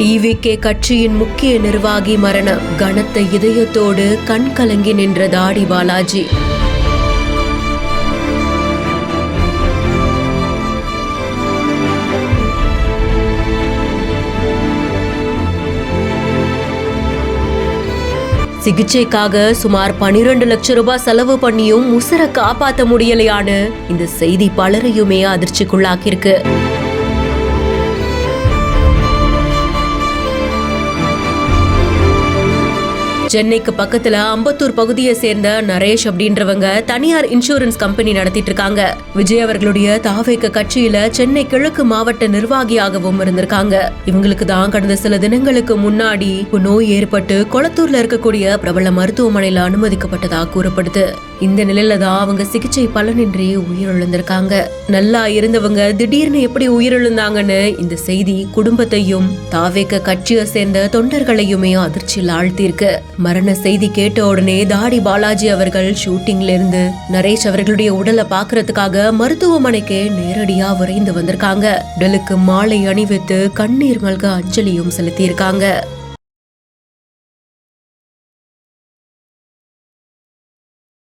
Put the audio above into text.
TVK கட்சியின் முக்கிய நிர்வாகி மரணம். கனத்த இதயத்தோடு கண் கலங்கி நின்ற தாடி பாலாஜி. சிகிச்சைக்காக சுமார் 12 லட்சம் ரூபாய் செலவு பண்ணியும் உசுர காப்பாற்ற முடியலையான்னு இந்த செய்தி பலரையுமே அதிர்ச்சிக்குள்ளாக்கியிருக்கு. சென்னைக்கு பக்கத்துல அம்பத்தூர் பகுதியை சேர்ந்த நரேஷ் அப்படின்றவங்க தனியார் இன்சூரன்ஸ் கம்பெனி நடத்திட்டு இருக்காங்க. விஜய் அவர்களுடைய தாவேக கட்சியில சென்னை கிழக்கு மாவட்ட நிர்வாகியாகவும் இருந்திருக்காங்க. இவங்களுக்கு தான் கடந்த சில தினங்களுக்கு முன்னாடி நோய் ஏற்பட்டு கொளத்தூர்ல இருக்கக்கூடிய பிரபல மருத்துவமனையில அனுமதிக்கப்பட்டதா கூறப்படுது. இந்த நிலையில தான் அவங்க சிகிச்சை பலனின்றி உயிரிழந்திருக்காங்க. நல்லா இருந்தவங்க திடீர்னு எப்படி உயிரிழந்தாங்கன்னு இந்த செய்தி குடும்பத்தையும் தாவேக கட்சியை சேர்ந்த தொண்டர்களையுமே அதிர்ச்சியில் ஆழ்த்தியிருக்கு. மரண செய்தி கேட்ட உடனே தாடி பாலாஜி அவர்கள் ஷூட்டிங்ல இருந்து நரேஷ் அவர்களுடைய உடலை பாக்குறதுக்காக மருத்துவமனைக்கு நேரடியா விரைந்து வந்திருக்காங்க. உடலுக்கு மாலை அணிவித்து கண்ணீர் மல்க அஞ்சலியும் செலுத்தியிருக்காங்க.